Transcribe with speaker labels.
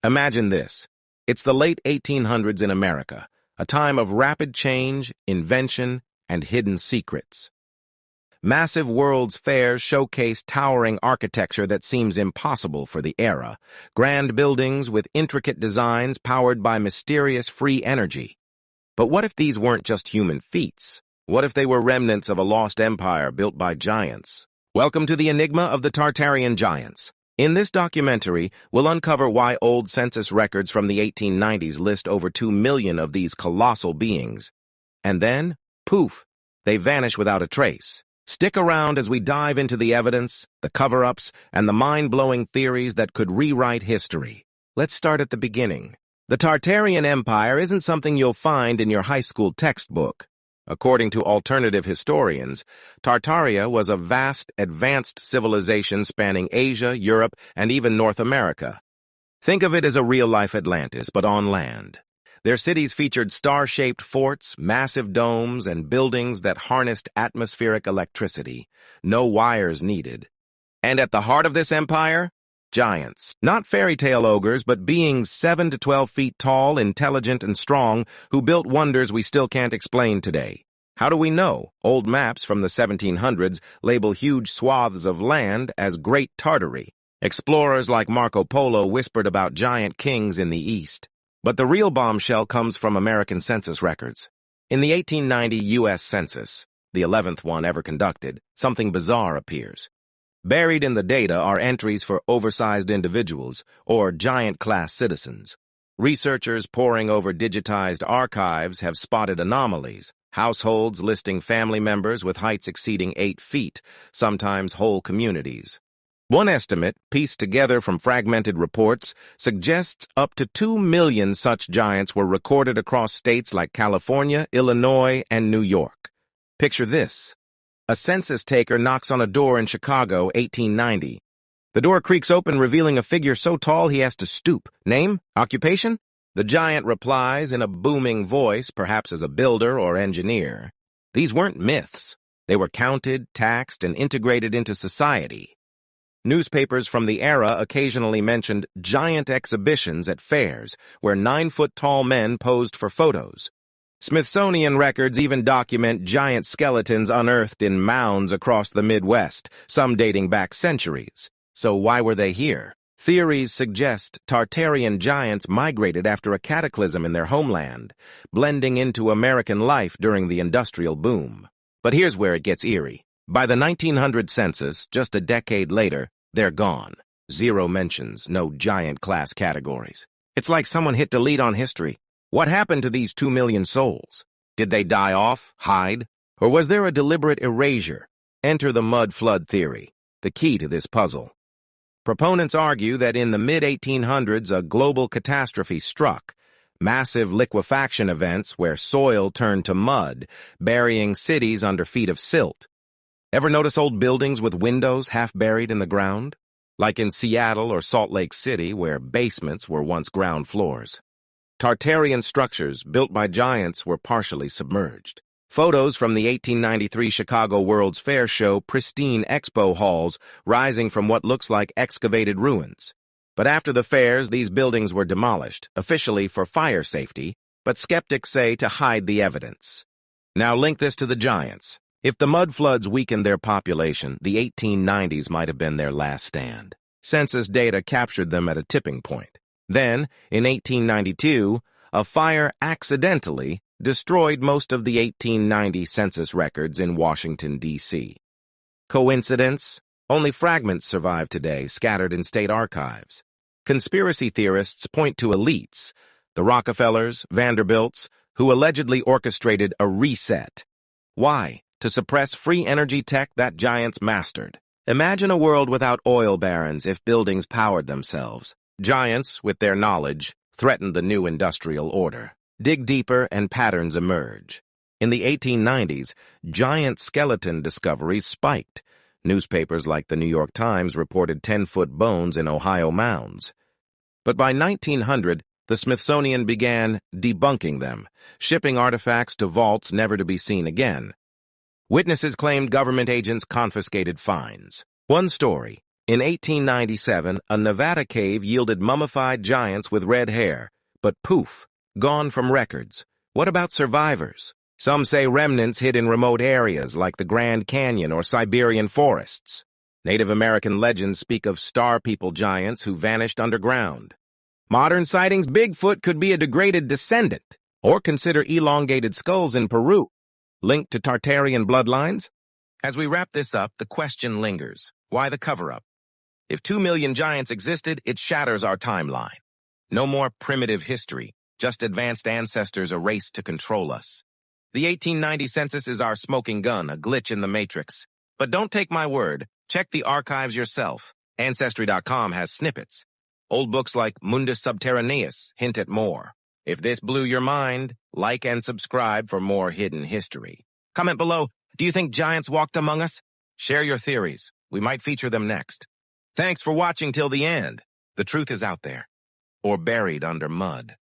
Speaker 1: Imagine this. It's the late 1800s in America, a time of rapid change, invention, and hidden secrets. Massive World's Fairs showcase towering architecture that seems impossible for the era, grand buildings with intricate designs powered by mysterious free energy. But what if these weren't just human feats? What if they were remnants of a lost empire built by giants? Welcome to the enigma of the Tartarian Giants. In this documentary, we'll uncover why old census records from the 1890s list over 2 million of these colossal beings. And then, poof, they vanish without a trace. Stick around as we dive into the evidence, the cover-ups, and the mind-blowing theories that could rewrite history. Let's start at the beginning. The Tartarian Empire isn't something you'll find in your high school textbook. According to alternative historians, Tartaria was a vast, advanced civilization spanning Asia, Europe, and even North America. Think of it as a real-life Atlantis, but on land. Their cities featured star-shaped forts, massive domes, and buildings that harnessed atmospheric electricity. No wires needed. And at the heart of this empire? Giants. Not fairy tale ogres, but beings 7 to 12 feet tall, intelligent, and strong, who built wonders we still can't explain today. How do we know? Old maps from the 1700s label huge swaths of land as Great Tartary. Explorers like Marco Polo whispered about giant kings in the east. But the real bombshell comes from American census records. In the 1890 U.S. Census, the 11th one ever conducted, something bizarre appears. Buried in the data are entries for oversized individuals, or giant-class citizens. Researchers poring over digitized archives have spotted anomalies, households listing family members with heights exceeding 8 feet, sometimes whole communities. One estimate, pieced together from fragmented reports, suggests up to 2 million such giants were recorded across states like California, Illinois, and New York. Picture this. A census taker knocks on a door in Chicago, 1890. The door creaks open, revealing a figure so tall he has to stoop. Name? Occupation? The giant replies in a booming voice, perhaps as a builder or engineer. These weren't myths. They were counted, taxed, and integrated into society. Newspapers from the era occasionally mentioned giant exhibitions at fairs where 9-foot-tall men posed for photos. Smithsonian records even document giant skeletons unearthed in mounds across the Midwest, some dating back centuries. So why were they here? Theories suggest Tartarian giants migrated after a cataclysm in their homeland, blending into American life during the industrial boom. But here's where it gets eerie. By the 1900 census, just a decade later, they're gone. 0 mentions, no giant class categories. It's like someone hit delete on history. What happened to these 2 million souls? Did they die off, hide? Or was there a deliberate erasure? Enter the mud flood theory, the key to this puzzle. Proponents argue that in the mid-1800s, a global catastrophe struck. Massive liquefaction events where soil turned to mud, burying cities under feet of silt. Ever notice old buildings with windows half buried in the ground? Like in Seattle or Salt Lake City, where basements were once ground floors. Tartarian structures built by giants were partially submerged. Photos from the 1893 Chicago World's Fair show pristine expo halls rising from what looks like excavated ruins. But after the fairs, these buildings were demolished, officially for fire safety, but skeptics say to hide the evidence. Now link this to the giants. If the mud floods weakened their population, the 1890s might have been their last stand. Census data captured them at a tipping point. Then, in 1892, a fire accidentally destroyed most of the 1890 census records in Washington, D.C. Coincidence? Only fragments survive today, scattered in state archives. Conspiracy theorists point to elites, the Rockefellers, Vanderbilts, who allegedly orchestrated a reset. Why? To suppress free energy tech that giants mastered. Imagine a world without oil barons if buildings powered themselves. Giants, with their knowledge, threatened the new industrial order. Dig deeper and patterns emerge. In the 1890s, giant skeleton discoveries spiked. Newspapers like the New York Times reported 10-foot bones in Ohio mounds. But by 1900, the Smithsonian began debunking them, shipping artifacts to vaults never to be seen again. Witnesses claimed government agents confiscated finds. One story, In 1897, a Nevada cave yielded mummified giants with red hair, but poof, gone from records. What about survivors? Some say remnants hid in remote areas like the Grand Canyon or Siberian forests. Native American legends speak of star people giants who vanished underground. Modern sightings, Bigfoot could be a degraded descendant, or consider elongated skulls in Peru, linked to Tartarian bloodlines. As we wrap this up, the question lingers. Why the cover-up? If 2 million giants existed, it shatters our timeline. No more primitive history, just advanced ancestors erased to control us. The 1890 census is our smoking gun, a glitch in the matrix. But don't take my word. Check the archives yourself. Ancestry.com has snippets. Old books like Mundus Subterraneus hint at more. If this blew your mind, like and subscribe for more hidden history. Comment below, do you think giants walked among us? Share your theories. We might feature them next. Thanks for watching till the end. The truth is out there, or buried under mud.